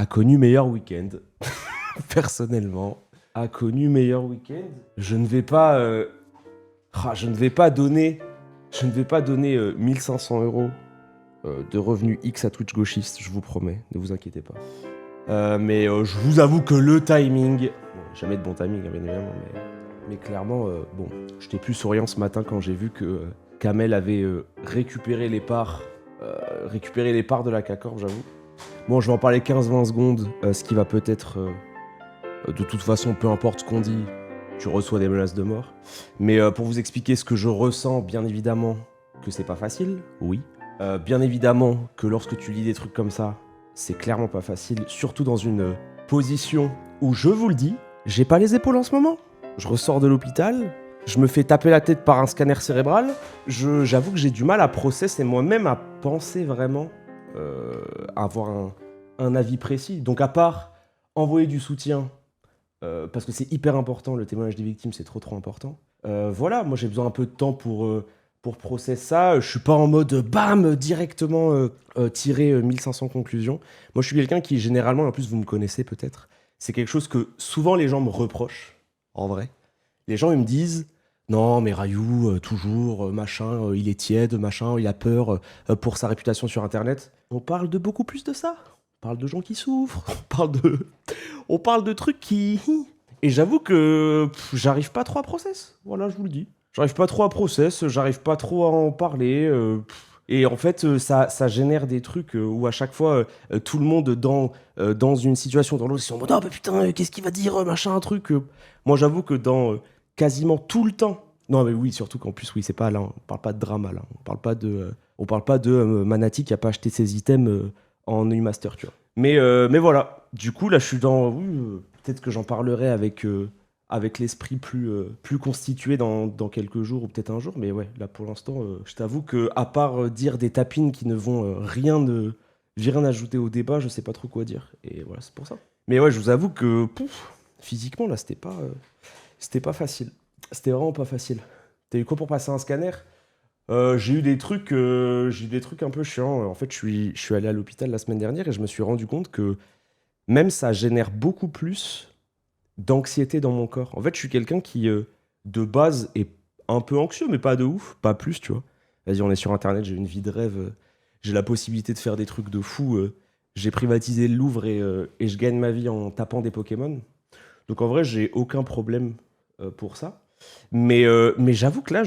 a connu meilleur week-end. Personnellement, a connu meilleur week-end. Je ne vais pas, je ne vais pas donner, 1500 euros de revenus X à Twitch gauchiste, je vous promets, ne vous inquiétez pas. Mais je vous avoue que le timing, bon, jamais de bon timing bien évidemment, mais clairement, bon, j'étais plus souriant ce matin quand j'ai vu que Kamel avait récupéré les parts de la CACORP, j'avoue. Bon, je vais en parler 15-20 secondes, ce qui va peut-être, de toute façon, peu importe ce qu'on dit, tu reçois des menaces de mort. Mais pour vous expliquer ce que je ressens, bien évidemment que c'est pas facile, oui. Bien évidemment que lorsque tu lis des trucs comme ça, c'est clairement pas facile, surtout dans une position où, je vous le dis, j'ai pas les épaules en ce moment. Je ressors de l'hôpital, je me fais taper la tête par un scanner cérébral, j'avoue que j'ai du mal à processer et moi-même à penser vraiment avoir un avis précis. Donc à part envoyer du soutien, parce que c'est hyper important, le témoignage des victimes c'est trop important. Voilà, moi j'ai besoin un peu de temps pour processer ça. Je suis pas en mode bam, directement tirer 1500 conclusions. Moi je suis quelqu'un qui généralement, en plus vous me connaissez peut-être, c'est quelque chose que souvent les gens me reprochent, en vrai. Les gens ils me disent non mais Rayou, toujours, machin, il est tiède, machin, il a peur pour sa réputation sur internet. On parle de beaucoup plus de ça. On parle de gens qui souffrent, on parle de trucs qui... Et j'avoue que j'arrive pas trop à process, voilà je vous le dis. J'arrive pas trop à process, j'arrive pas trop à en parler. Et en fait, ça génère des trucs où à chaque fois, tout le monde dans une situation, dans l'autre, ils sont en mode oh, bah putain, qu'est-ce qu'il va dire, machin, un truc. Moi, j'avoue que dans quasiment tout le temps. Non, mais oui, surtout qu'en plus, oui, c'est pas là, on parle pas de drama là. On parle pas de Manati qui a pas acheté ses items en e-master, tu vois. Mais voilà. Du coup, là, je suis dans. Oui, peut-être que j'en parlerai avec l'esprit plus constitué dans quelques jours ou peut-être un jour. Mais ouais, là pour l'instant, je t'avoue que à part dire des tapines qui ne vont rien ajouter au débat, je sais pas trop quoi dire. Et voilà, c'est pour ça. Mais ouais, je vous avoue que physiquement, là, c'était pas facile. C'était vraiment pas facile. T'as eu quoi pour passer un scanner? J'ai eu des trucs un peu chiants. En fait, je suis allé à l'hôpital la semaine dernière et je me suis rendu compte que même ça génère beaucoup plus d'anxiété dans mon corps. En fait, je suis quelqu'un qui, de base, est un peu anxieux, mais pas de ouf, pas plus, tu vois. Vas-y, on est sur Internet, j'ai une vie de rêve, j'ai la possibilité de faire des trucs de fou. J'ai privatisé le Louvre et je gagne ma vie en tapant des Pokémon. Donc en vrai, j'ai aucun problème pour ça. Mais j'avoue que là,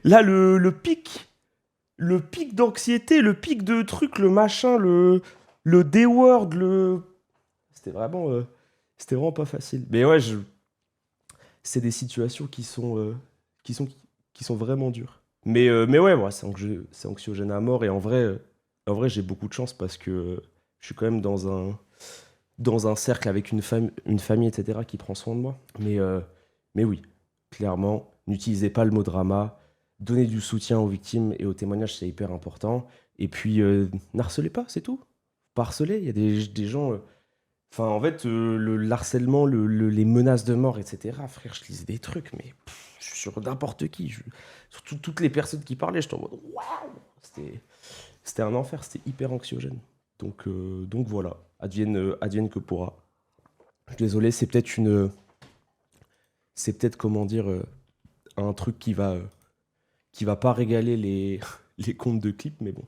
là, le pic d'anxiété, le pic de trucs, le machin, le D-word, C'était vraiment, euh, c'était vraiment pas facile. Mais ouais, c'est des situations qui sont, qui sont vraiment dures. Mais ouais, c'est anxiogène à mort. Et en vrai, j'ai beaucoup de chance parce que je suis quand même dans un cercle avec une famille, etc., qui prend soin de moi. Mais oui, clairement, n'utilisez pas le mot drama. Donnez du soutien aux victimes et aux témoignages, c'est hyper important. Et puis, n'harcelez pas, c'est tout. Pas harceler, il y a des gens. Enfin, en fait, le harcèlement, les menaces de mort, etc. Frère, je lisais des trucs, mais sur n'importe qui. Surtout toutes les personnes qui parlaient, j'étais en mode waouh! C'était un enfer, c'était hyper anxiogène. Donc voilà, advienne que pourra. Je suis désolé, c'est peut-être comment dire, un truc qui va pas régaler les comptes de clips, mais bon.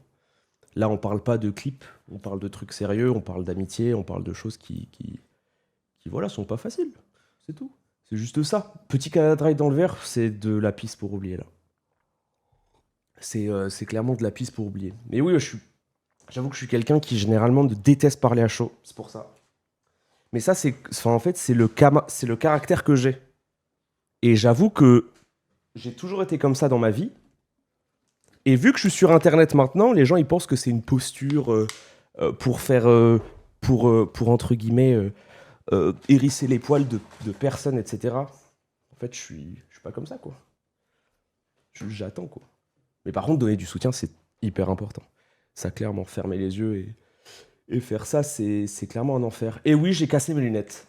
Là, on parle pas de clips, on parle de trucs sérieux, on parle d'amitié, on parle de choses qui voilà, sont pas faciles. C'est tout. C'est juste ça. Petit Canada dans le verre, c'est de la pisse pour oublier, là. C'est clairement de la pisse pour oublier. Mais oui, j'avoue que je suis quelqu'un qui généralement déteste parler à chaud. C'est pour ça. Mais ça, enfin, en fait, c'est le caractère que j'ai. Et j'avoue que j'ai toujours été comme ça dans ma vie. Et vu que je suis sur Internet maintenant, les gens ils pensent que c'est une posture pour faire, pour entre guillemets, hérisser les poils de personnes, etc. En fait, je suis pas comme ça, quoi. J'attends, quoi. Mais par contre, donner du soutien, c'est hyper important. Ça, clairement, fermer les yeux et faire ça, c'est clairement un enfer. Et oui, j'ai cassé mes lunettes.